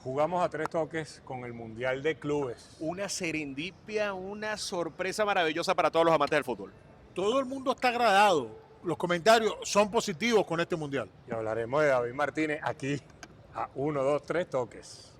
Jugamos a 3 toques con el Mundial de Clubes. Una serendipia, una sorpresa maravillosa para todos los amantes del fútbol. Todo el mundo está agradado. Los comentarios son positivos con este mundial. Y hablaremos de David Martínez aquí a 1, 2, 3 toques.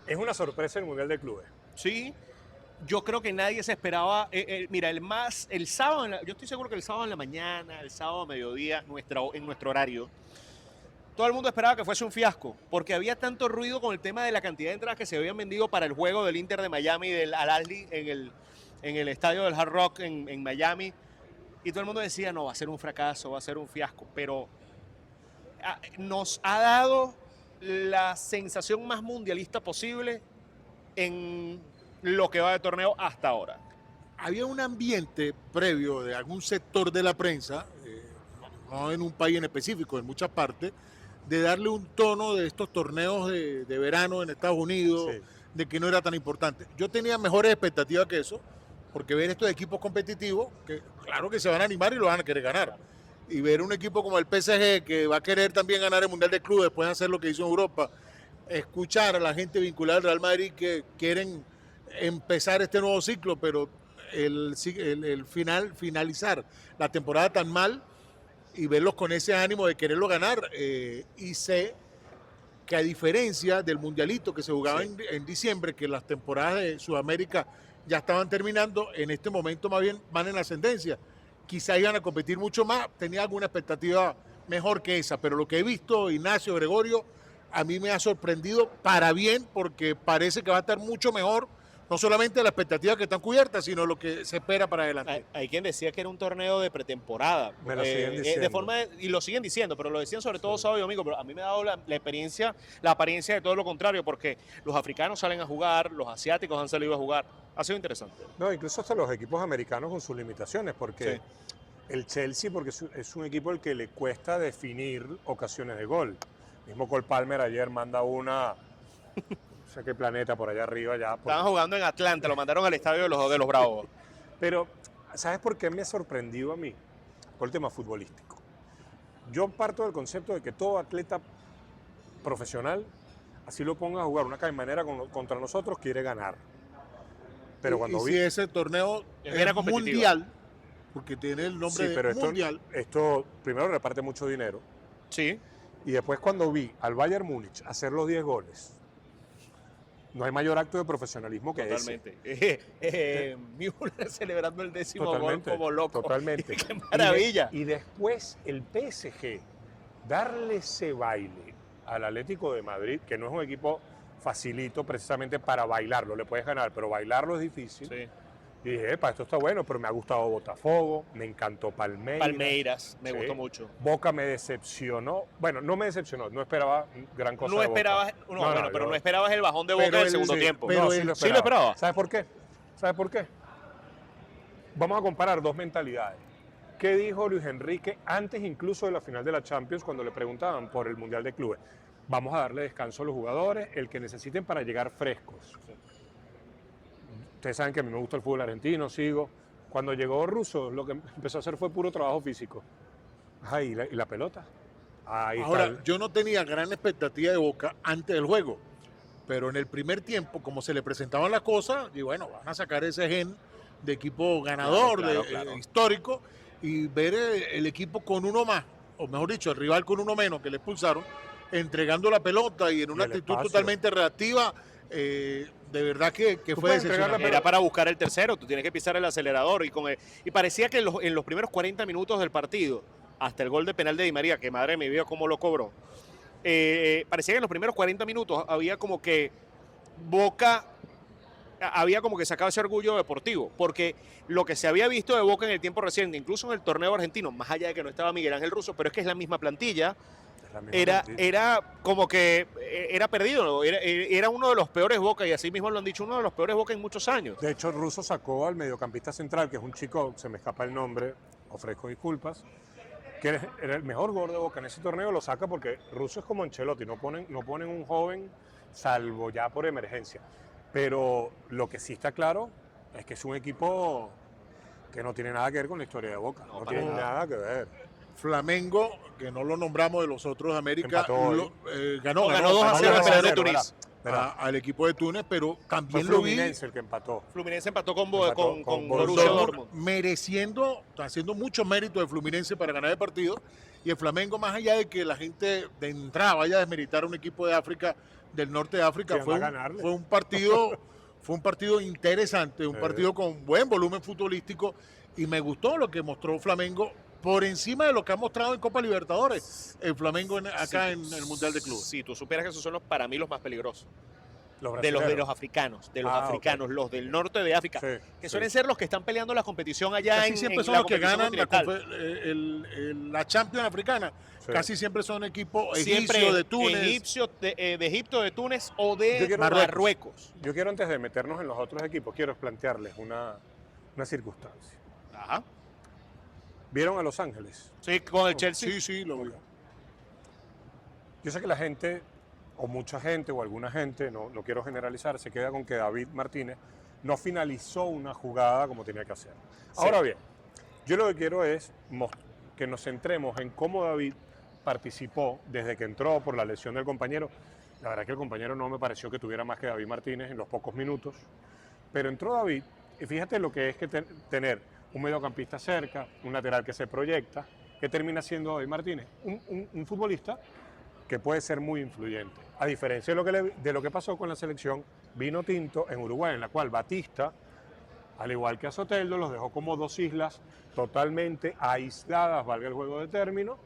Es una sorpresa el Mundial de Clubes. Sí, yo creo que nadie se esperaba. Mira, el sábado, yo estoy seguro que el sábado en la mañana, el sábado a mediodía, en nuestro horario, todo el mundo esperaba que fuese un fiasco, porque había tanto ruido con el tema de la cantidad de entradas que se habían vendido para el juego del Inter de Miami y del Al-Ahly en el estadio del Hard Rock en Miami. Y todo el mundo decía, no, va a ser un fracaso, va a ser un fiasco. Pero nos ha dado la sensación más mundialista posible en lo que va de torneo hasta ahora. Había un ambiente previo de algún sector de la prensa, no en un país en específico, en muchas partes, de darle un tono de estos torneos de verano en Estados Unidos, sí, de que no era tan importante. Yo tenía mejores expectativas que eso, porque ver estos equipos competitivos, que claro que se van a animar y lo van a querer ganar. Y ver un equipo como el PSG, que va a querer también ganar el Mundial de Clubes, después de hacer lo que hizo en Europa, escuchar a la gente vinculada al Real Madrid que quieren empezar este nuevo ciclo, pero finalizar la temporada tan mal y verlos con ese ánimo de quererlo ganar. Y sé que a diferencia del mundialito que se jugaba en diciembre, que las temporadas de Sudamérica ya estaban terminando, en este momento más bien van en ascendencia. Quizá iban a competir mucho más, tenía alguna expectativa mejor que esa, pero lo que he visto, Ignacio, Gregorio, a mí me ha sorprendido para bien, porque parece que va a estar mucho mejor, no solamente las expectativas que están cubiertas, sino lo que se espera para adelante. Hay quien decía que era un torneo de pretemporada. Me lo siguen diciendo. Y lo siguen diciendo, pero lo decían sobre todo sábado y domingo. Pero a mí me ha dado la apariencia de todo lo contrario, porque los africanos salen a jugar, los asiáticos han salido a jugar. Ha sido interesante. No, incluso hasta los equipos americanos con sus limitaciones, porque el Chelsea, porque es un equipo al que le cuesta definir ocasiones de gol. Mismo Cole Palmer ayer manda una... No sé qué planeta por allá arriba ya. Estaban jugando en Atlanta, lo mandaron al estadio de los Bravos. Pero, ¿sabes por qué me ha sorprendido a mí? Por el tema futbolístico. Yo parto del concepto de que todo atleta profesional, así lo ponga a jugar una caimanera contra nosotros, quiere ganar. Pero cuando si ese torneo es mundial, porque tiene el nombre de mundial. Esto primero reparte mucho dinero. Sí. Y después cuando vi al Bayern Múnich hacer los 10 goles, no hay mayor acto de profesionalismo que ese. Müller celebrando el 10º gol como loco. Totalmente. ¡Qué maravilla! Y después el PSG, darle ese baile al Atlético de Madrid, que no es un equipo facilito precisamente para bailarlo. Le puedes ganar, pero bailarlo es difícil. Sí. Y dije, esto está bueno, pero me ha gustado Botafogo, me encantó Palmeiras. Me gustó mucho. Boca me decepcionó. Bueno, no me decepcionó, no esperaba gran cosa de Boca. Pero no esperabas el bajón de Boca en el segundo tiempo. Pero sí lo esperaba. ¿Sabes por qué? Vamos a comparar dos mentalidades. ¿Qué dijo Luis Enrique antes incluso de la final de la Champions cuando le preguntaban por el Mundial de Clubes? Vamos a darle descanso a los jugadores, el que necesiten para llegar frescos. Sí. Ustedes saben que a mí me gusta el fútbol argentino, sigo. Cuando llegó Russo, lo que empezó a hacer fue puro trabajo físico. ¿Y la pelota? Ahora, yo no tenía gran expectativa de Boca antes del juego, pero en el primer tiempo, como se le presentaban las cosas, y bueno, van a sacar ese gen de equipo ganador, claro. Histórico, y ver el equipo con uno más, o mejor dicho, el rival con uno menos que le expulsaron, entregando la pelota y en una actitud totalmente reactiva. De verdad que fue decepcionante. Era para buscar el tercero, tú tienes que pisar el acelerador y parecía que en los primeros 40 minutos del partido, hasta el gol de penal de Di María, que madre mía cómo lo cobró, parecía que en los primeros 40 minutos había como que Boca había como que sacado ese orgullo deportivo, porque lo que se había visto de Boca en el tiempo reciente, incluso en el torneo argentino, más allá de que no estaba Miguel Ángel Russo, pero es que es la misma plantilla, era como que era perdido, era uno de los peores Boca, y así mismo lo han dicho, uno de los peores Boca en muchos años. De hecho, Russo sacó al mediocampista central, que es un chico, se me escapa el nombre, ofrezco disculpas, que era el mejor jugador de Boca en ese torneo, lo saca porque Russo es como Ancelotti, no ponen un joven salvo ya por emergencia. Pero lo que sí está claro es que es un equipo que no tiene nada que ver con la historia de Boca, no tiene nada que ver. Flamengo, que no lo nombramos de los otros de América, ganó 2-0 en Túnez. Al equipo de Túnez, pero también Fue lo vi. Fluminense el que empató. Fluminense empató con Con Borussia Dortmund. Mereciendo, haciendo mucho mérito de Fluminense para ganar el partido. Y el Flamengo, más allá de que la gente de entrada vaya a desmeritar a un equipo de África, del norte de África, Sí, fue un partido interesante, un partido con buen volumen futbolístico, y me gustó lo que mostró Flamengo por encima de lo que ha mostrado en Copa Libertadores el Flamengo acá en el Mundial de Clubes. Si tú supieras que esos son para mí los más peligrosos. Los de los africanos, okay. Los del norte de África, Sí, que suelen ser los que están peleando la competición allá Casi siempre son la los que ganan continental. la Champions africana. Sí. Casi siempre son equipos Siempre egipcios, de Túnez. de Egipto, de Túnez o de Yo quiero- Marruecos. Yo quiero, antes de meternos en los otros equipos, quiero plantearles una circunstancia. Ajá. ¿Vieron a Los Ángeles? Sí, con el Chelsea. Sí, lo vi. Yo sé que la gente, o mucha gente, o alguna gente, no quiero generalizar, se queda con que David Martínez no finalizó una jugada como tenía que hacer. Sí. Ahora bien, yo lo que quiero es que nos centremos en cómo David participó desde que entró por la lesión del compañero. La verdad que el compañero no me pareció que tuviera más que David Martínez en los pocos minutos, pero entró David, y fíjate lo que es que tener un mediocampista cerca, un lateral que se proyecta, que termina siendo David Martínez, un futbolista que puede ser muy influyente. A diferencia de lo que pasó con la selección vino tinto en Uruguay, en la cual Batista, al igual que a Soteldo, los dejó como dos islas totalmente aisladas, valga el juego de término,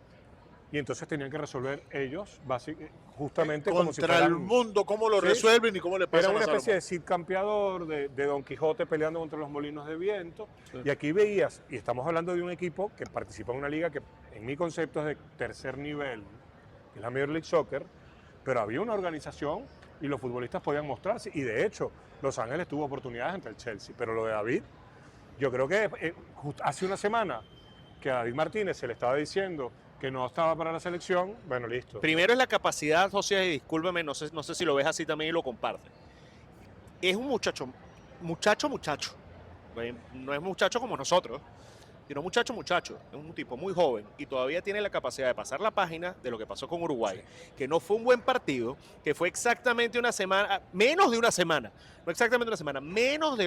y entonces tenían que resolver ellos justamente como si contra fueran el mundo, cómo lo Sí. resuelven y cómo le pasa Era a una Salomón. especie de Cid campeador, de Don Quijote peleando contra los molinos de viento. Sí. Y aquí veías, y estamos hablando de un equipo que participa en una liga que en mi concepto es de tercer nivel, que es la Major League Soccer, pero había una organización y los futbolistas podían mostrarse. Y de hecho, Los Ángeles tuvo oportunidades ante el Chelsea. Pero lo de David, yo creo que hace una semana que a David Martínez se le estaba diciendo que no estaba para la selección, bueno, listo. Primero es la capacidad, José, y discúlpeme, no sé si lo ves así también y lo comparte. Es un muchacho. No es muchacho como nosotros, sino muchacho. Es un tipo muy joven y todavía tiene la capacidad de pasar la página de lo que pasó con Uruguay, sí. Que no fue un buen partido, que fue exactamente una semana, menos de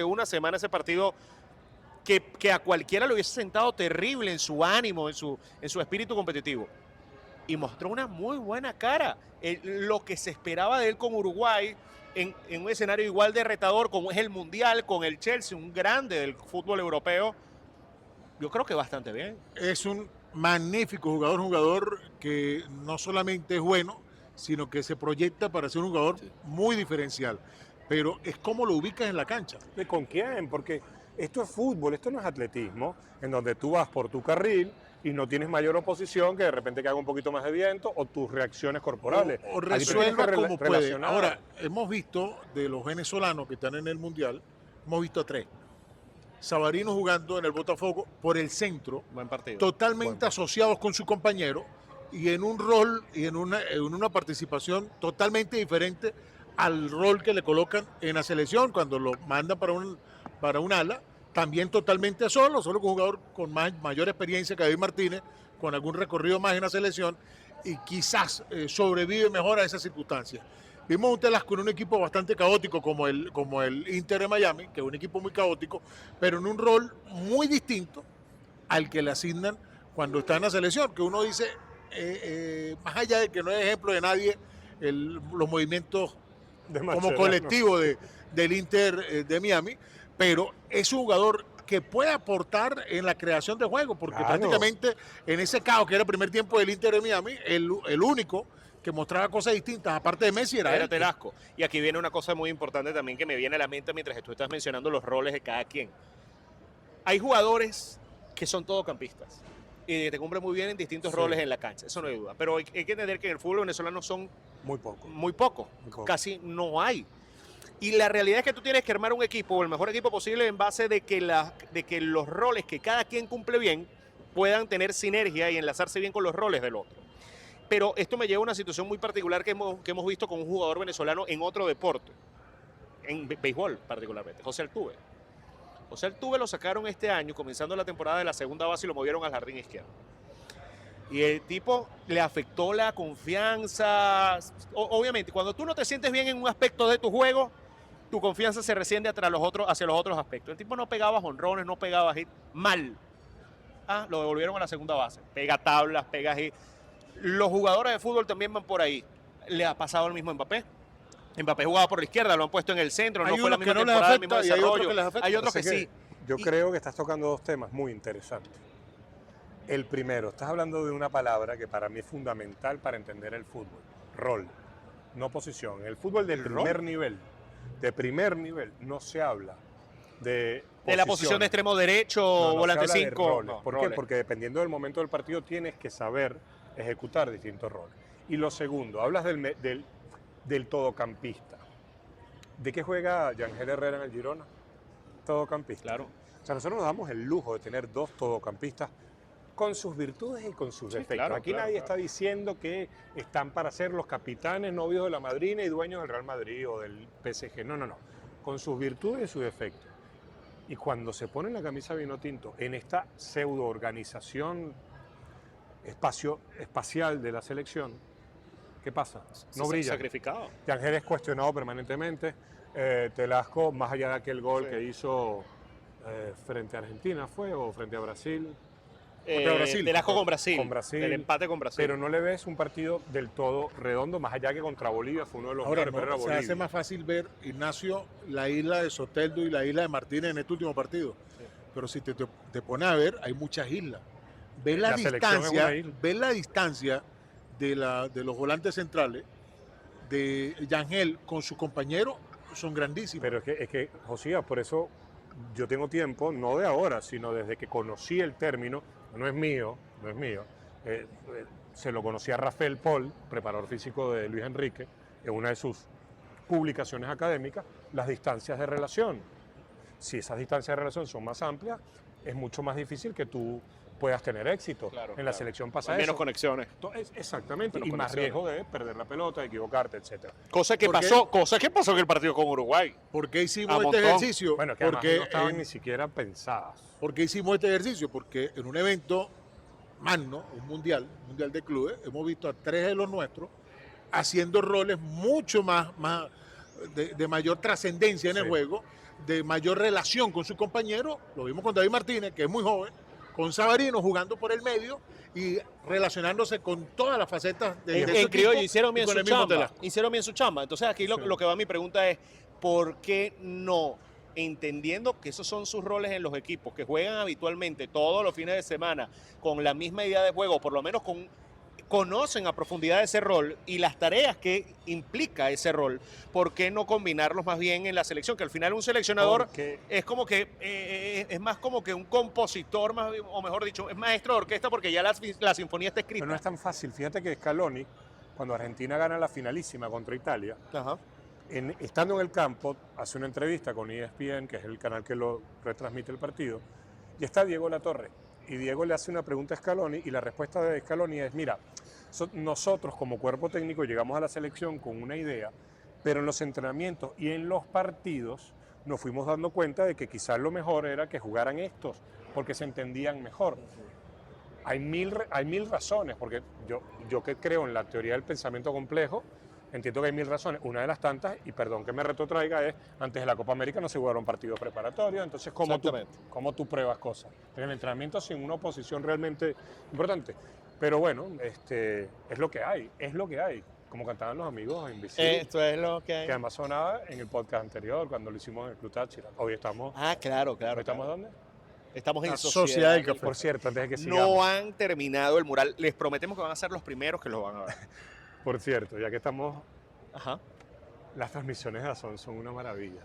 una semana ese partido. Que a cualquiera le hubiese sentado terrible en su ánimo, en su espíritu competitivo. Y mostró una muy buena cara. Lo que se esperaba de él con Uruguay, en un escenario igual de retador como es el Mundial, con el Chelsea, un grande del fútbol europeo, yo creo que bastante bien. Es un magnífico jugador que no solamente es bueno, sino que se proyecta para ser un jugador muy diferencial. Pero es como lo ubicas en la cancha. ¿Con quién? Porque esto es fútbol, esto no es atletismo, en donde tú vas por tu carril y no tienes mayor oposición que de repente que haga un poquito más de viento o tus reacciones corporales. O resuelva como puede. Ahora, hemos visto de los venezolanos que están en el Mundial, hemos visto a 3. Savarino jugando en el Botafogo por el centro, buen partido. Totalmente asociados con su compañero y en un rol y en una participación totalmente diferente al rol que le colocan en la selección cuando lo mandan para un ala, también totalmente solo con un jugador con mayor experiencia que David Martínez, con algún recorrido más en la selección y quizás sobrevive mejor a esas circunstancias. Vimos un Telas con un equipo bastante caótico como el Inter de Miami, que es un equipo muy caótico, pero en un rol muy distinto al que le asignan cuando está en la selección, que uno dice, más allá de que no es ejemplo de nadie, los movimientos como colectivo del Inter de Miami, pero es un jugador que puede aportar en la creación de juego, porque prácticamente en ese caos que era el primer tiempo del Inter de Miami, el único que mostraba cosas distintas, aparte de Messi, era Telasco. Y aquí viene una cosa muy importante también que me viene a la mente mientras tú estás mencionando los roles de cada quien. Hay jugadores que son todocampistas y te cumplen muy bien en distintos roles en la cancha, eso no hay duda. Pero hay que entender que en el fútbol venezolano son muy poco. Casi no hay. Y la realidad es que tú tienes que armar un equipo, el mejor equipo posible, en base de que los roles que cada quien cumple bien puedan tener sinergia y enlazarse bien con los roles del otro. Pero esto me lleva a una situación muy particular que hemos visto con un jugador venezolano en otro deporte, en béisbol particularmente, José Altuve. José Altuve lo sacaron este año, comenzando la temporada de la segunda base y lo movieron al jardín izquierdo. Y el tipo le afectó la confianza. Obviamente, cuando tú no te sientes bien en un aspecto de tu juego, tu confianza se resiente hacia los otros aspectos. El tipo no pegaba jonrones, no pegaba hit, mal. Lo devolvieron a la segunda base. Pega tablas, pega hit. Los jugadores de fútbol también van por ahí. Le ha pasado el mismo a Mbappé. Mbappé jugaba por la izquierda, lo han puesto en el centro, no fue la misma temporada, el mismo desarrollo. Hay otros que sí. Yo creo que estás tocando dos temas muy interesantes. El primero, estás hablando de una palabra que para mí es fundamental para entender el fútbol. Rol, no posición. En el fútbol de primer nivel, no se habla de la posición de extremo derecho, volante 5. ¿Por qué? Porque dependiendo del momento del partido tienes que saber ejecutar distintos roles. Y lo segundo, hablas del todocampista. ¿De qué juega Yangel Herrera en el Girona? Todocampista. Claro. O sea, nosotros nos damos el lujo de tener dos todocampistas con sus virtudes y con sus defectos. Claro, Aquí nadie está diciendo que están para ser los capitanes, novios de la madrina y dueños del Real Madrid o del PSG. No. Con sus virtudes y sus defectos. Y cuando se pone la camisa vino tinto en esta pseudo-organización espacial de la selección, ¿qué pasa? No brilla. Sacrificado. Yangel es cuestionado permanentemente. Telasco, más allá de aquel gol que hizo frente a Argentina, ¿fue? ¿O frente a Brasil? Telasco con Brasil. El empate con Brasil. Pero no le ves un partido del todo redondo, más allá que contra Bolivia fue uno de los Ahora, mejores. se hace más fácil ver, Ignacio, la isla de Soteldo y la isla de Martínez en este último partido. Sí. Pero si te pones a ver, hay muchas islas. Ves la distancia de los volantes centrales de Yangel con su compañero, son grandísimos. Pero es que Josías, por eso yo tengo tiempo, no de ahora, sino desde que conocí el término, no es mío, se lo conocí a Rafael Paul, preparador físico de Luis Enrique, en una de sus publicaciones académicas, las distancias de relación. Si esas distancias de relación son más amplias, es mucho más difícil que tú puedas tener éxito. En la selección pasa eso. Menos conexiones. Exactamente, y más riesgo de perder la pelota, de equivocarte, etc. Cosa que pasó en el partido con Uruguay. ¿Por qué hicimos este ejercicio? Bueno, que porque no estaban ni siquiera pensadas. ¿Por qué hicimos este ejercicio? Porque en un evento magno, un mundial de clubes, hemos visto a 3 de los nuestros haciendo roles mucho más de mayor trascendencia en el juego, de mayor relación con su compañero. Lo vimos con David Martínez, que es muy joven, con Savarino jugando por el medio y relacionándose con todas las facetas de su equipo. Hicieron bien su chamba. Entonces aquí lo que va mi pregunta es, ¿por qué no? Entendiendo que esos son sus roles en los equipos, que juegan habitualmente todos los fines de semana con la misma idea de juego, por lo menos conocen a profundidad ese rol y las tareas que implica ese rol, ¿por qué no combinarlos más bien en la selección? Que al final un seleccionador es como que es más como que un compositor, o mejor dicho, es maestro de orquesta porque ya la sinfonía está escrita. Pero no es tan fácil. Fíjate que Scaloni, cuando Argentina gana la finalísima contra Italia, estando en el campo, hace una entrevista con ESPN, que es el canal que lo retransmite el partido, y está Diego Latorre. Y Diego le hace una pregunta a Scaloni y la respuesta de Scaloni es, mira, nosotros como cuerpo técnico llegamos a la selección con una idea, pero en los entrenamientos y en los partidos nos fuimos dando cuenta de que quizás lo mejor era que jugaran estos, porque se entendían mejor. Hay mil razones, porque yo que creo en la teoría del pensamiento complejo, entiendo que hay 1000 razones. Una de las tantas, y perdón que me retrotraiga, es antes de la Copa América no se jugaron partidos preparatorios, entonces ¿cómo tú pruebas cosas? En el entrenamiento sin una oposición realmente importante. Pero bueno, es lo que hay, como cantaban los amigos Invisibles. Esto es lo que hay. Que además sonaba en el podcast anterior, cuando lo hicimos en el Club Táchira. Hoy estamos... claro. ¿Hoy estamos dónde? Estamos en Sociedad del Café. Por cierto, antes de que sigamos. No han terminado el mural. Les prometemos que van a ser los primeros que lo van a ver. Por cierto, ya que estamos... Las transmisiones de DAZN son una maravilla.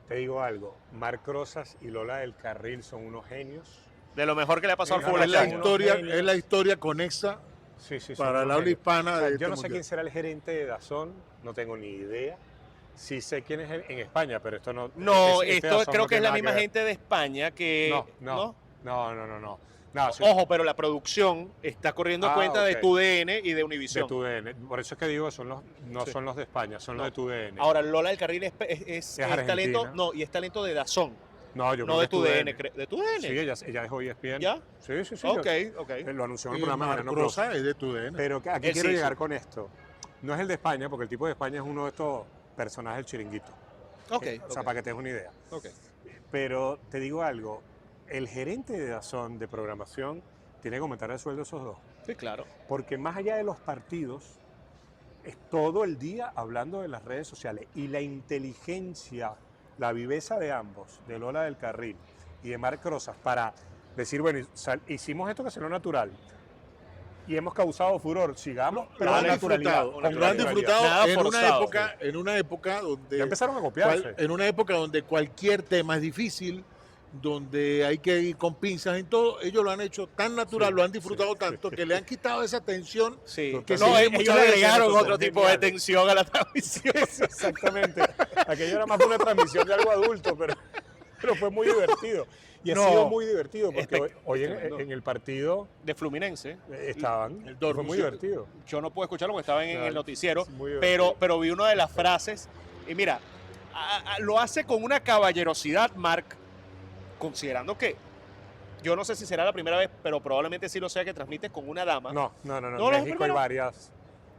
Te digo algo, Marc Rosas y Lola del Carril son unos genios. De lo mejor que le ha pasado al fútbol. Es la historia conexa para el habla hispana. Yo no sé quién será el gerente de DAZN, no tengo ni idea. Sí sé quién es en España, pero esto no... Esto creo que es la misma gente de España que... No. No, sí. Ojo, pero la producción está corriendo a cuenta de ok. TUDN y de De Univision. TUDN. Por eso es que digo que son no Sí. son los de España, son los de TUDN. Ahora, Lola del Carril es talento, argentina. no, y es talento de DAZN, no, yo no creo de que es TUDN. ¿De TUDN? Sí, ella dejó ESPN. ¿Ya? Sí, sí, sí. Ok, ok. Lo anunció en el Y programa de Marc Mariano Rosa Closa. es de TUDN. Pero ¿a qué Él quiero sí, llegar sí. con esto? No es el de España, porque el tipo de España es uno de estos personajes del chiringuito. Ok, O sea, ok, para que te des una idea. ok. Pero te digo algo, el gerente de DAZN de programación tiene que aumentar el sueldo a esos dos. Sí, claro. Porque más allá de los partidos, es todo el día hablando de las redes sociales. Y la inteligencia, la viveza de ambos, de Lola del Carril y de Marc Rosas, para decir, bueno, hicimos esto que salió natural y hemos causado furor, sigamos, Lo han naturalidad, disfrutado, con lo han naturalidad. disfrutado Nada en una forzado, época, en una época donde Ya empezaron a copiarse. en una época donde cualquier tema es difícil, donde hay que ir con pinzas en todo, ellos lo han hecho tan natural, Sí, lo han disfrutado sí, tanto sí. que le han quitado esa tensión. Sí. Que No, se ve ellos muchas le veces agregaron nosotros, otro tipo de genial. tensión a la transmisión. Exactamente. Aquello era más una transmisión de algo adulto, pero fue muy divertido. Y ha No, sido muy divertido porque hoy tremendo. en el partido De Fluminense. estaban. El Fue Dortmund, muy sí. divertido. Yo no puedo escucharlo porque estaba en Claro, el noticiero, es muy divertido. pero vi una de las frases y mira, lo hace con una caballerosidad, Marc, considerando que yo no sé si será la primera vez, pero probablemente sí lo sea, que transmite con una dama, No. No, En no, es México hay primero. varias.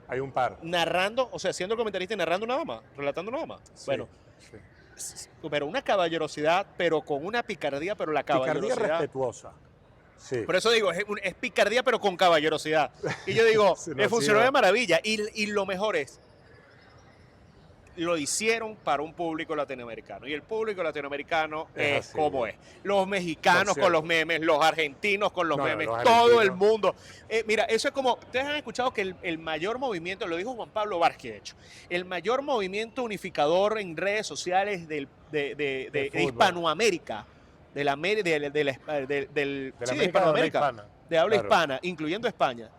Hay un par. narrando, o sea, siendo el comentarista y narrando una dama, relatando una dama. Sí, Bueno, sí. pero una caballerosidad, pero con una picardía, pero la Picardía caballerosidad. respetuosa. Sí. Por eso digo, es picardía, pero con caballerosidad. Y yo digo, Sí, no, le sí, funcionó va. de maravilla. Y lo mejor es, lo hicieron para un público latinoamericano. Y el público latinoamericano Es es así. como es. Los mexicanos Por con los cierto. memes, los argentinos con los No, no, memes, los todo el argentinos. mundo. Mira, eso es como, ustedes han escuchado que el mayor movimiento, lo dijo Juan Pablo Vázquez, de hecho, el mayor movimiento unificador en redes sociales de fútbol. Hispanoamérica, de la sí, de Hispanoamérica, de habla Claro. hispana, incluyendo España,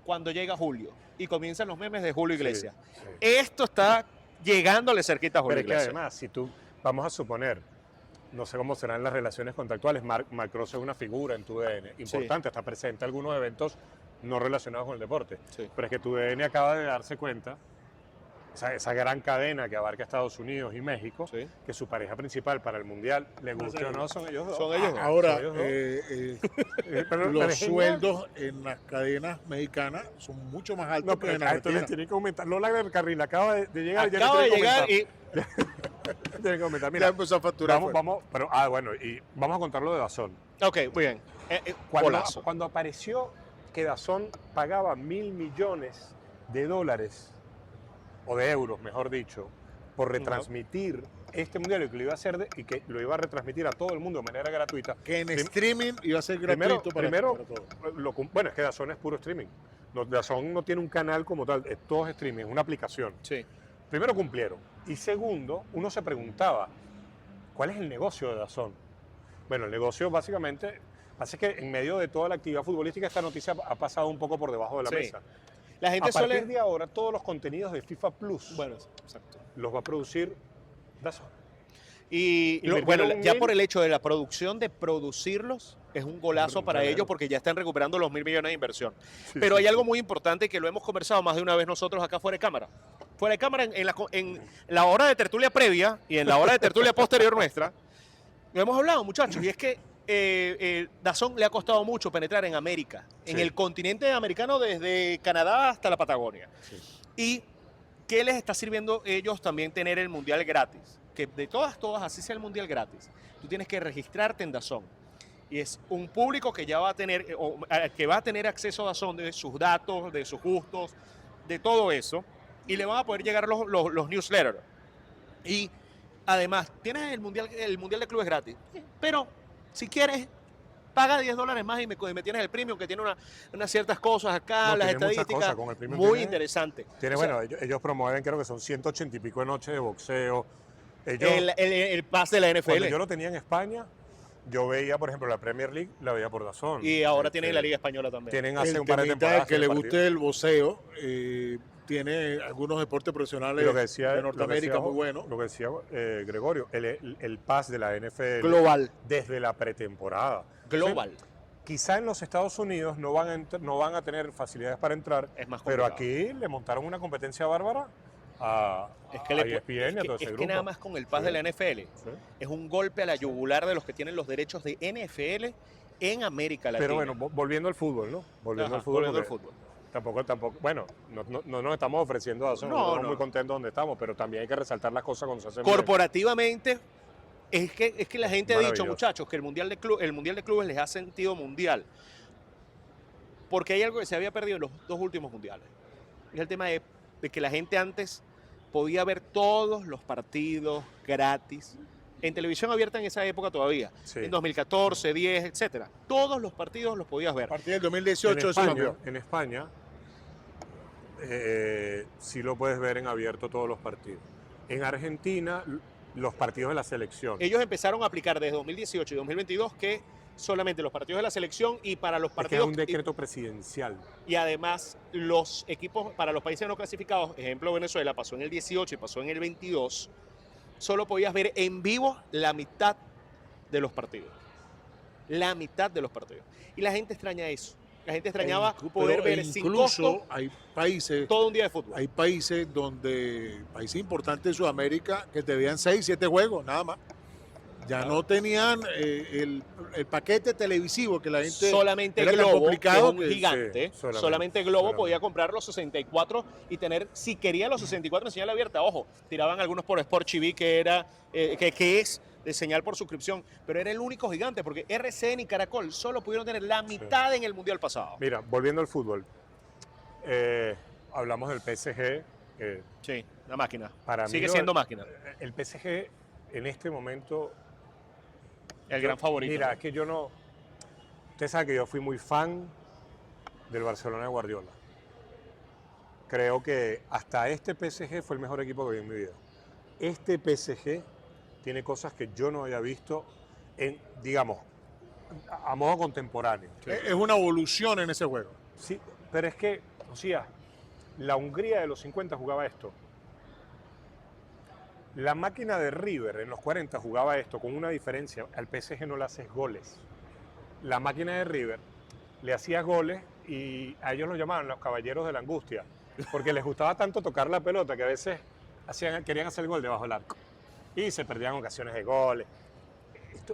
cuando llega Julio y comienzan los memes de Julio Iglesias. Sí. Esto está llegándole cerquita a Julio Pero es que Iglesias. además, si tú, vamos a suponer, no sé cómo serán las relaciones contractuales, Marc Rosa es una figura en TUDN importante, está presente en algunos eventos no relacionados con el deporte. Sí. Pero es que TUDN acaba de darse cuenta, esa gran cadena que abarca Estados Unidos y México, Sí. que su pareja principal para el Mundial, le guste o no, son ellos dos. Son ellos dos. Ahora, Son ellos dos. Pero los es genial. sueldos en las cadenas mexicanas son mucho más altos No, que pero en a esto le Argentina. tiene que aumentar. Lola del Carril acaba de llegar. ya le Acaba de tiene que llegar aumentar. y... Tiene que aumentar. Ya Mira, empezó a facturar. vamos, pero, bueno, y vamos a contar lo de DAZN. Ok, muy bien. Golazo. Cuando apareció que DAZN pagaba $1.000 millones o de euros, mejor dicho, por retransmitir este mundial y que lo iba a hacer y que lo iba a retransmitir a todo el mundo de manera gratuita. Que en Prim- streaming iba a ser gratuito primero, para todos. bueno, es que DAZN es puro streaming. DAZN no tiene un canal como tal, todo es streaming, es una aplicación. Sí. Primero cumplieron. Y segundo, uno se preguntaba, ¿cuál es el negocio de DAZN? Bueno, el negocio básicamente, pasa que en medio de toda la actividad futbolística esta noticia ha pasado un poco por debajo de la Sí. mesa. La gente A partir suele... de ahora, todos los contenidos de FIFA Plus Bueno, exacto. los va a producir DAZN. Y Invirtieron bueno, un ya mil. por el hecho de la producción, de producirlos, es un golazo para Claro. ellos porque ya están recuperando los $1.000 millones de inversión. Sí, Pero sí, hay sí. algo muy importante que lo hemos conversado más de una vez nosotros acá fuera de cámara. Fuera de cámara, en la hora de tertulia previa y en la hora de tertulia posterior nuestra, lo hemos hablado, muchachos, y es que DAZN le ha costado mucho penetrar en América, en Sí. el continente americano desde Canadá hasta la Patagonia. Sí. ¿Y qué les está sirviendo ellos también tener el Mundial gratis? Que de todas, así sea el Mundial gratis, tú tienes que registrarte en DAZN. Y es un público que ya va a tener, que va a tener acceso a DAZN de sus datos, de sus gustos, de todo eso, y le van a poder llegar los newsletters. Y además, tienes el mundial de clubes gratis, pero si quieres, paga $10 más y me tienes el premium, que tiene unas ciertas cosas acá, No, las tiene muchas estadísticas, cosas, con el premium muy tiene- interesante. Tiene, O sea, bueno, ellos promueven, creo que son 180 y pico de noches de boxeo. Ellos, el pase de la cuando NFL. yo lo tenía en España, yo veía, por ejemplo, la Premier League, la veía por DAZN. Y ahora tienen la Este, Liga Española también. Tienen hace El un par de temita temporadas. que le el guste partido. el voceo, tiene algunos deportes Y profesionales lo que decía, de Norteamérica lo que decía- muy buenos. Lo que decía Gregorio, el pass de la NFL Global. desde la pretemporada. Global. quizá en los Estados Unidos no van a tener facilidades para entrar, Es más pero complicado. aquí le montaron una competencia bárbara a ESPN y a todo ese es que grupo. nada más con el pas Sí. de la NFL Sí. es un golpe a la yugular de los que tienen los derechos de NFL en América Latina. Pero bueno, volviendo al fútbol, ¿no? Volviendo al fútbol. volviendo al porque fútbol. Tampoco, bueno, no nos estamos ofreciendo a eso, No, estamos no. muy contentos donde estamos, pero también hay que resaltar las cosas cuando se hacen bien. Corporativamente, es que la gente ha dicho, Maravilloso. muchachos, que el Mundial de Clubes les ha sentido mundial. Porque hay algo que se había perdido en los 2 últimos mundiales. Es el tema de que la gente antes podía ver todos los partidos gratis. En televisión abierta en esa época todavía. Sí. En 2014, 10, etcétera. Todos los partidos los podías ver. A partir del 2018 eso cambió. En España sí lo puedes ver en abierto todos los partidos. En Argentina, los partidos de la selección. Ellos empezaron a aplicar desde 2018 y 2022 que solamente los partidos de la selección y para los Es que es partidos un decreto presidencial. y además los equipos para los países no clasificados, ejemplo Venezuela, pasó en el 18 y pasó en el 22, solo podías ver en vivo la mitad de los partidos. La mitad de los partidos. Y la gente extraña eso. La gente extrañaba poder ver sin incluso costo hay países, todo un día de fútbol. hay países países importantes de Sudamérica que te veían 6, 7 juegos, nada más. Ya no tenían el paquete televisivo que la gente Solamente era tan Globo, que es complicado un que- gigante, sí, solamente Globo solamente. podía comprar los 64 y tener, si quería los 64 en señal abierta, ojo, tiraban algunos por Sport TV que era que es de señal por suscripción, pero era el único gigante porque RCN y Caracol solo pudieron tener la mitad en el Mundial pasado. Mira, volviendo al fútbol, hablamos del PSG. Sí, la máquina. Para mí Sigue lo- siendo máquina, El PSG en este momento. el gran favorito. Mira, ¿no? es que yo no. Usted sabe que yo fui muy fan del Barcelona de Guardiola. Creo que hasta este PSG fue el mejor equipo que vi en mi vida. Este PSG tiene cosas que yo no había visto en, digamos, a modo contemporáneo. es una evolución en ese juego. Sí, pero es que, o sea, la Hungría de los 50 jugaba esto. La máquina de River en los 40 jugaba esto con una diferencia. Al PSG no le haces goles. La máquina de River le hacía goles y a ellos los llamaban los caballeros de la angustia, porque les gustaba tanto tocar la pelota que a veces querían hacer el gol debajo del arco y se perdían ocasiones de goles.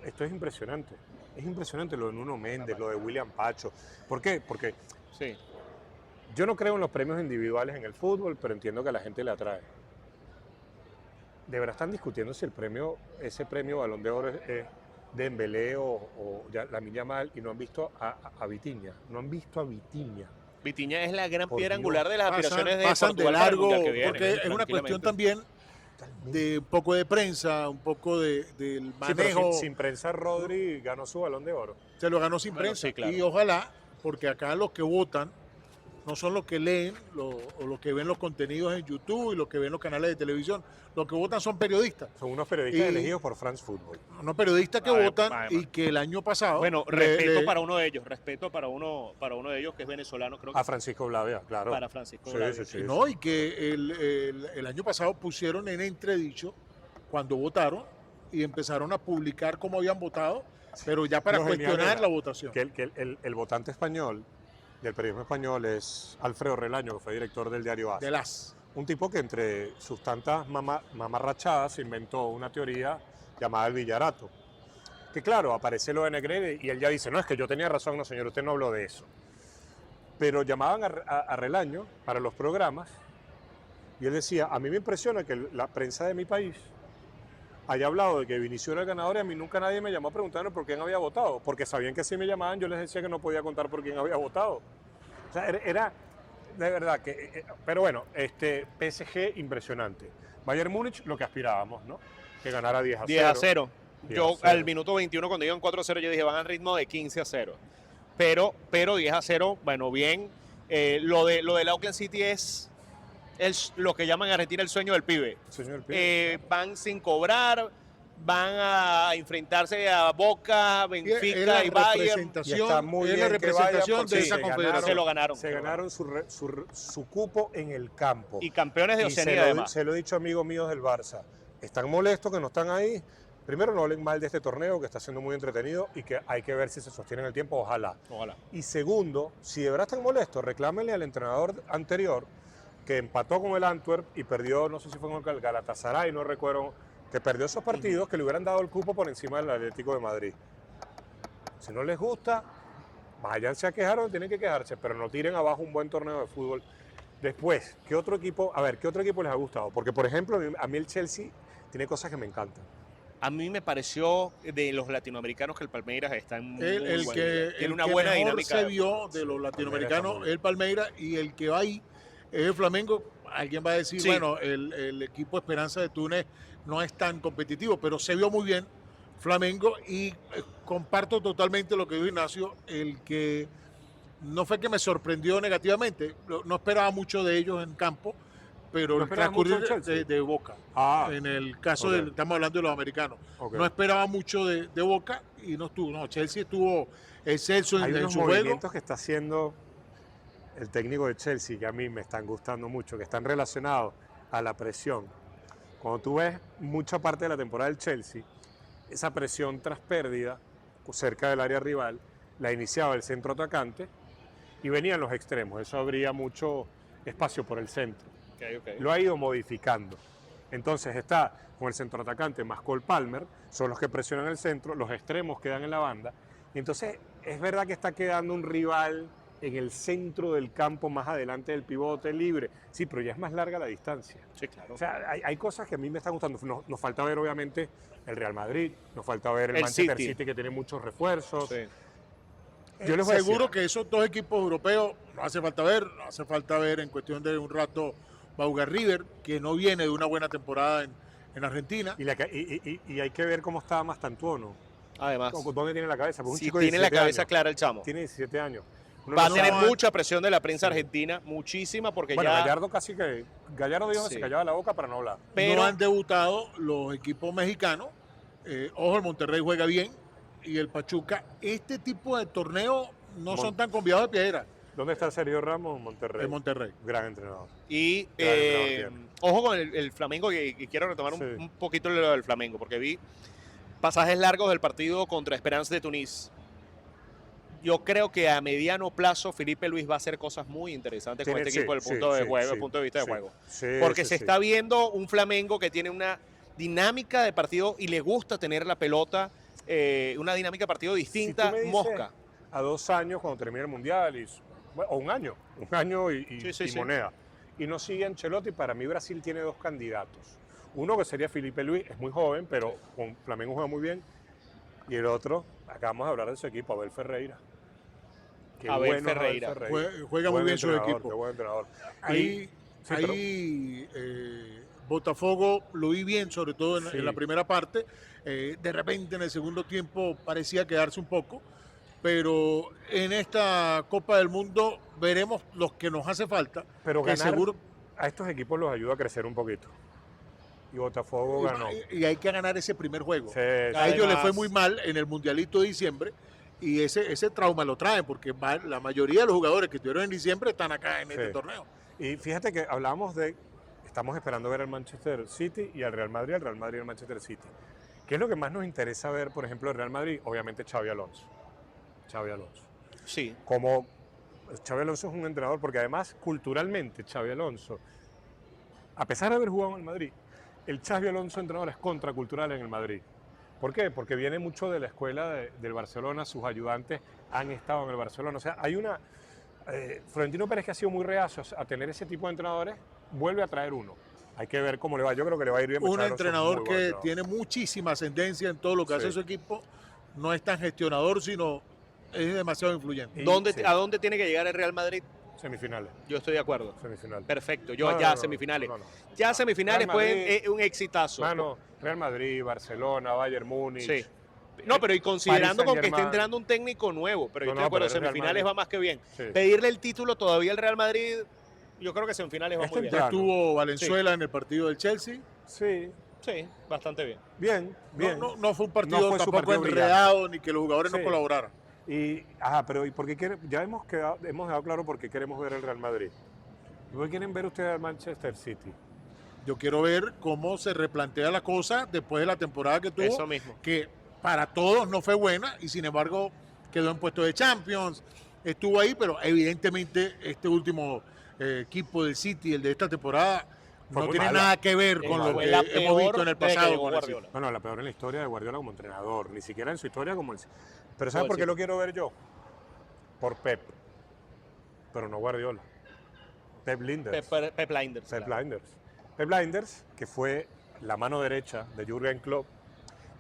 Esto es impresionante. Es impresionante lo de Nuno Méndez, lo de William Pacho. ¿Por qué? Porque Sí. yo no creo en los premios individuales en el fútbol, pero entiendo que a la gente le atrae. De verdad están discutiendo si ese premio Balón de Oro es Dembélé o Lamine Yamal y no han visto a Vitinha. No han visto a Vitinha. Vitinha es la gran Por piedra Dios. angular de las aspiraciones de Pasan de Portugal para el largo, Mundial que viene, porque es una cuestión tranquilamente. también de un poco de prensa, un poco del Sí, manejo. pero sin prensa Rodri ganó su Balón de Oro. Se lo ganó sin Bueno, prensa. sí, claro. Y ojalá, porque acá los que votan no son los que leen o los que ven los contenidos en YouTube y los que ven los canales de televisión. Los que votan son periodistas. Son unos periodistas Y- elegidos por France Football. No periodistas que Además, votan además. y que el año pasado. Bueno, respeto para uno de ellos, respeto para uno de ellos que es venezolano, creo que A Francisco Blavia, claro. para Francisco. Sí, Bravia. sí, sí. No, y que el año pasado pusieron en entredicho cuando votaron y empezaron a publicar cómo habían votado, pero ya para Lo genial cuestionar era la votación. Que el votante español del periodismo español es Alfredo Relaño, que fue director del diario AS. De las. Un tipo que entre sus tantas mamarrachadas inventó una teoría llamada el Villarato. Que claro, aparece lo de Negreira y él ya dice, no, es que yo tenía razón, no señor, usted no habló de eso. Pero llamaban a Relaño para los programas y él decía, a mí me impresiona que la prensa de mi país haya hablado de que Vinicius era el ganador y a mí nunca nadie me llamó a preguntarme por quién había votado, porque sabían que si me llamaban yo les decía que no podía contar por quién había votado. O sea, era de verdad que, pero bueno, PSG impresionante. Bayern Múnich, lo que aspirábamos, ¿no? Que ganara 10-0. 10-0. 10 Yo a 0. al minuto 21 cuando iban 4-0 yo dije van al ritmo de 15-0. Pero 10-0, bueno, bien. Lo del Auckland City es lo que llaman en Argentina el sueño del pibe. Señor Pérez. Van sin cobrar, van a enfrentarse a Boca, Es Benfica la y Bayern. Y está representación, muy es la bien que representación vayan de porque esa se confederación. Se lo ganaron. Se ganaron su cupo en el campo. Y campeones de Y Oceanía además. se lo he dicho a amigos míos del Barça. Están molestos que no están ahí. Primero, no hablen mal de este torneo que está siendo muy entretenido y que hay que ver si se sostiene en el tiempo, ojalá. Ojalá. Y segundo, si de verdad están molestos, reclámenle al entrenador anterior que empató con el Antwerp y perdió, no sé si fue con el Galatasaray, no recuerdo, que perdió esos partidos que le hubieran dado el cupo por encima del Atlético de Madrid. Si no les gusta, váyanse a quejar donde tienen que quejarse, pero no tiren abajo un buen torneo de fútbol. Después, ¿qué otro equipo les ha gustado? Porque, por ejemplo, a mí el Chelsea tiene cosas que me encantan. A mí me pareció de los latinoamericanos que el Palmeiras está en muy El buen que, nivel. Tiene el una que buena mejor dinámica. se vio de los latinoamericanos es el Palmeiras, y el que va ahí es el Flamengo. Alguien va a decir, Sí. bueno, el equipo Esperanza de Túnez no es tan competitivo, pero se vio muy bien Flamengo, y comparto totalmente lo que dijo Ignacio, el que no fue que me sorprendió negativamente, no esperaba mucho de ellos en campo, pero ¿No el esperabas mucho transcurrir del Chelsea? de Boca. Ah, En el caso ok. estamos hablando de los americanos. Ok. No esperaba mucho de Boca y no estuvo. No, Chelsea estuvo excelso Hay en unos su juego. movimientos que está haciendo el técnico de Chelsea que a mí me están gustando mucho, que están relacionados a la presión. Cuando tú ves mucha parte de la temporada del Chelsea, esa presión tras pérdida cerca del área rival la iniciaba el centro atacante y venían los extremos. Eso abría mucho espacio por el centro. Okay. Lo ha ido modificando. Entonces está con el centro atacante más Cole Palmer, son los que presionan el centro, los extremos quedan en la banda. Y entonces es verdad que está quedando un rival en el centro del campo, más adelante del pivote libre. Sí, pero ya es más larga la distancia. Sí, claro. O sea, hay cosas que a mí me están gustando. Nos falta ver, obviamente, el Real Madrid, nos falta ver el Manchester City, que tiene muchos refuerzos. Sí. Yo les voy a Seguro decir, que esos dos equipos europeos no hace falta ver en cuestión de un rato Bauga River, que no viene de una buena temporada en Argentina. y hay que ver cómo está Mastantuono. Además, ¿Dónde tiene la cabeza? Porque un sí, chico de tiene la 17 cabeza años. clara el chamo. Tiene 17 años. Uno Va a no tener sabe- mucha presión de la prensa Sí. argentina, muchísima, porque Bueno, ya... Gallardo dijo que Sí. se callaba la boca para no hablar. Pero No han debutado los equipos mexicanos. Ojo, el Monterrey juega bien y el Pachuca. Este tipo de torneos no son tan convidados de piedra. ¿Dónde está Sergio Ramos? Monterrey. En Monterrey. Gran entrenador. Y Gran entrenador tiene. ojo con el Flamengo, que quiero retomar Sí. un poquito lo del Flamengo, porque vi pasajes largos del partido contra Esperance de Tunis. Yo creo que a mediano plazo Felipe Luis va a hacer cosas muy interesantes con este equipo desde el punto de vista de juego. Sí, Porque sí, se sí. está viendo un Flamengo que tiene una dinámica de partido y le gusta tener la pelota, una dinámica de partido distinta, Si tú me dices, mosca. A 2 años, cuando termine el Mundial, o un año y Sí. moneda. Y no sigue Ancelotti, para mí Brasil tiene 2 candidatos. Uno que sería Felipe Luis, es muy joven, pero con Flamengo juega muy bien. Y el otro, acabamos de hablar de su equipo, Abel Ferreira. Qué Abel bueno es Ferreira. Juega muy Buen bien su entrenador, equipo. Qué buen entrenador. Ahí, Sí, Botafogo lo vi bien, sobre todo Sí. en la primera parte. De repente en el segundo tiempo parecía quedarse un poco, pero en esta Copa del Mundo veremos los que nos hace falta. Pero que ganar seguro, a estos equipos los ayuda a crecer un poquito. Y Botafogo ganó. y hay que ganar ese primer juego. Sí, A ellos les fue Además- muy mal en el Mundialito de diciembre, y ese trauma lo traen, porque la mayoría de los jugadores que estuvieron en diciembre están acá en este Sí. torneo. Y fíjate que hablamos de, estamos esperando ver al Manchester City y al Real Madrid y al Manchester City. ¿Qué es lo que más nos interesa ver, por ejemplo, el Real Madrid? Obviamente Xavi Alonso. Xavi Alonso. Sí, Como Xavi Alonso es un entrenador, porque además culturalmente Xavi Alonso, a pesar de haber jugado en el Madrid, el Xavi Alonso entrenador es contracultural en el Madrid. ¿Por qué? Porque viene mucho de la escuela del Barcelona, sus ayudantes han estado en el Barcelona. O sea, hay una... Florentino Pérez, que ha sido muy reacio a tener ese tipo de entrenadores, vuelve a traer uno. Hay que ver cómo le va. Yo creo que le va a ir bien. Un Xavi Alonso es entrenador muy buen que entrenador. tiene muchísima ascendencia en todo lo que Sí. hace su equipo. No es tan gestionador, sino es demasiado influyente. Y- ¿Dónde, sí. ¿a dónde tiene que llegar el Real Madrid? Semifinales. Yo estoy de acuerdo. Semifinales. Perfecto, yo No, ya no, no, semifinales. no, no. Ya semifinales Real Madrid, pueden un exitazo. Mano, Real Madrid, Barcelona, Bayern Múnich. Sí. No, pero y considerando con que está Saint-Germain. entrando un técnico nuevo, pero yo No, estoy de acuerdo, pero el Real semifinales Madrid. va más que bien. Sí. Pedirle el título todavía al Real Madrid, yo creo que semifinales va Es muy bien. Ya temprano. estuvo Valenzuela en el partido del Chelsea. Sí, Sí, bastante bien. bien, bien. No fue un partido No fue su tampoco partido enredado, ni que los jugadores no Sí. colaboraran. Pero ¿y por qué ya hemos dejado claro por qué queremos ver el Real Madrid? ¿Y por qué quieren ver ustedes al Manchester City? Yo quiero ver cómo se replantea la cosa después de la temporada que tuvo, Eso mismo. que para todos no fue buena y sin embargo quedó en puesto de Champions, estuvo ahí, pero evidentemente este último equipo del City, el de esta temporada, Fue no muy tiene mala. nada que ver con lo Fue que la hemos visto en el peor desde que pasado llegó con el City. Guardiola. No, la peor en la historia de Guardiola como entrenador, ni siquiera en su historia como el... Pero ¿sabes Como por el qué lo City. quiero ver yo? Por Pep, pero no Guardiola. Pep Linders. Pep Blinders. Pep claro. Blinders. Pep Blinders, que fue la mano derecha de Jürgen Klopp,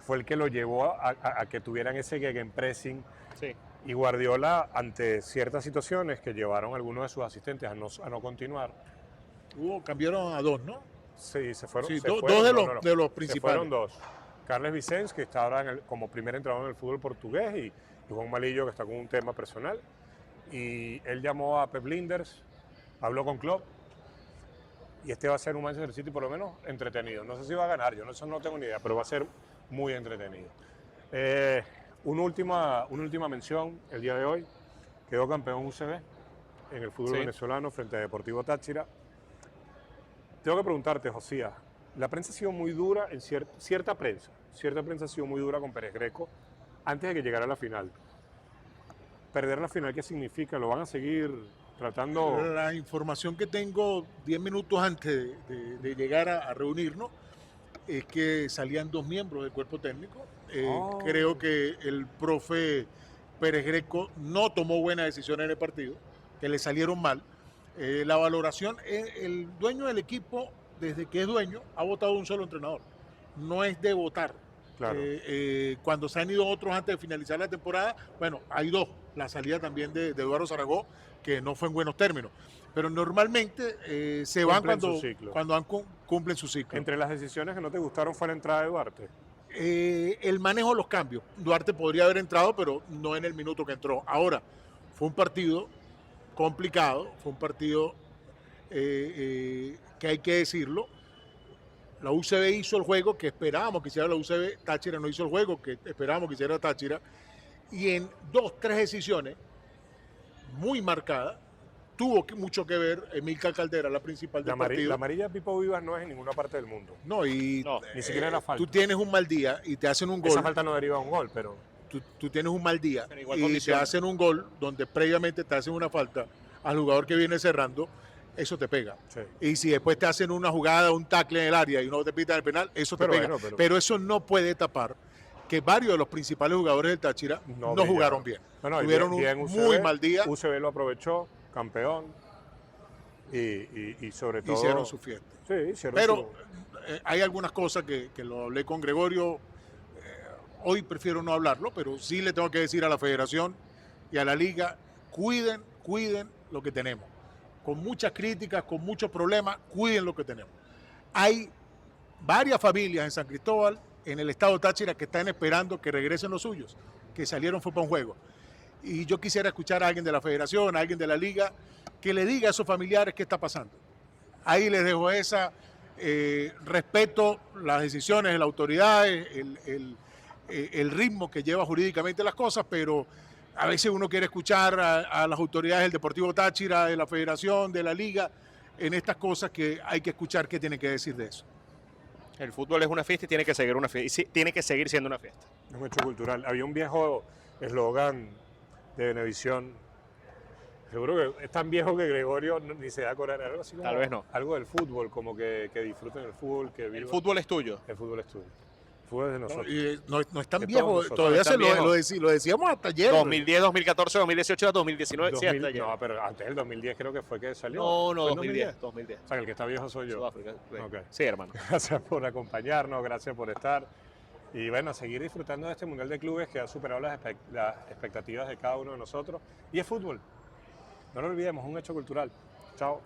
fue el que lo llevó a que tuvieran ese gegenpressing. Sí. Y Guardiola, ante ciertas situaciones que llevaron a algunos de sus asistentes a no continuar, Cambiaron a dos, ¿no? sí, se fueron. Sí, se dos fueron, de no, los, no, no. de los Se principales. fueron dos. Carles Vicens, que está ahora como primer entrenador en el fútbol portugués, y Juan Malillo, que está con un tema personal. Y él llamó a Pep Linders, habló con Klopp, y este va a ser un Manchester City por lo menos entretenido. No sé si va a ganar, yo eso no tengo ni idea, pero va a ser muy entretenido. Una última mención el día de hoy. Quedó campeón UCB en el fútbol Sí. venezolano frente a Deportivo Táchira. Tengo que preguntarte, Josía, la prensa ha sido muy dura, en cierta prensa ha sido muy dura con Pérez Greco antes de que llegara a la final. Perder la final, ¿qué significa? ¿Lo van a seguir tratando? La información que tengo 10 minutos antes de llegar a reunirnos es que salían dos miembros del cuerpo técnico. Creo que el profe Pérez Greco no tomó buenas decisiones en el partido, que le salieron mal. La valoración, el dueño del equipo, desde que es dueño, ha votado un solo entrenador. No es de votar. Claro. Cuando se han ido otros antes de finalizar la temporada, bueno, hay dos. La salida también de Eduardo Zaragoza, que no fue en buenos términos. Pero normalmente se van Cumplen su ciclo. cuando cumplen su ciclo. Entre las decisiones que no te gustaron fue la entrada de Duarte. El manejo de los cambios. Duarte podría haber entrado, pero no en el minuto que entró. Ahora, fue un partido complicado, fue un partido que hay que decirlo. La UCB hizo el juego que esperábamos que hiciera la UCB, Táchira no hizo el juego que esperábamos que hiciera Táchira, y en 2-3 decisiones muy marcadas tuvo mucho que ver Emilcar Caldera, la principal del partido. La amarilla Pipo Vivas no es en ninguna parte del mundo. No, ni siquiera era falta. Tú tienes un mal día y te hacen un gol. Esa falta no deriva a un gol, pero... Tú tienes un mal día Pero igual y te condiciones. hacen un gol donde previamente te hacen una falta al jugador que viene cerrando, eso te pega. Sí. Y si después te hacen una jugada, un tackle en el área y no te pitan el penal, eso te Pero pega. bueno, pero eso no puede tapar que varios de los principales jugadores del Táchira no jugaron bien. No, Tuvieron bien un UCB, muy mal día. UCB lo aprovechó, campeón, y sobre todo... Hicieron su fiesta. Sí, hicieron Pero hay algunas cosas que lo hablé con Gregorio. Hoy prefiero no hablarlo, pero sí le tengo que decir a la federación y a la liga, cuiden lo que tenemos. Con muchas críticas, con muchos problemas, cuiden lo que tenemos. Hay varias familias en San Cristóbal, en el estado de Táchira, que están esperando que regresen los suyos, que salieron fue para un juego. Y yo quisiera escuchar a alguien de la federación, a alguien de la liga, que le diga a esos familiares qué está pasando. Ahí les dejo esa, respeto las decisiones de las autoridades, el ritmo que lleva jurídicamente las cosas, pero a veces uno quiere escuchar a las autoridades del Deportivo Táchira, de la federación, de la liga, en estas cosas que hay que escuchar qué tienen que decir de eso. El fútbol es una fiesta y tiene que seguir una fiesta. Y sí, tiene que seguir siendo una fiesta. Es un hecho cultural. Había un viejo eslogan de Venevisión, seguro que es tan viejo que Gregorio ni se da a correr, algo así como, Tal vez no. algo del fútbol, como que disfruten el fútbol, que El vivan. fútbol es tuyo. El fútbol es tuyo. El fútbol es de nosotros. Y no es tan De viejo, todos nosotros. todavía No es tan viejo. lo decíamos hasta ayer. 2010, 2014, 2018, 2019. Sí, hasta ayer. No, pero antes del 2010 creo que fue que salió. No, ¿Fue en 2010. 2010. O sea, que el que está viejo soy yo. Sudáfrica. Ok. Sí, hermano. Gracias por acompañarnos, gracias por estar. Y bueno, a seguir disfrutando de este Mundial de Clubes que ha superado las expectativas de cada uno de nosotros. Y es fútbol. No lo olvidemos, es un hecho cultural. Chao.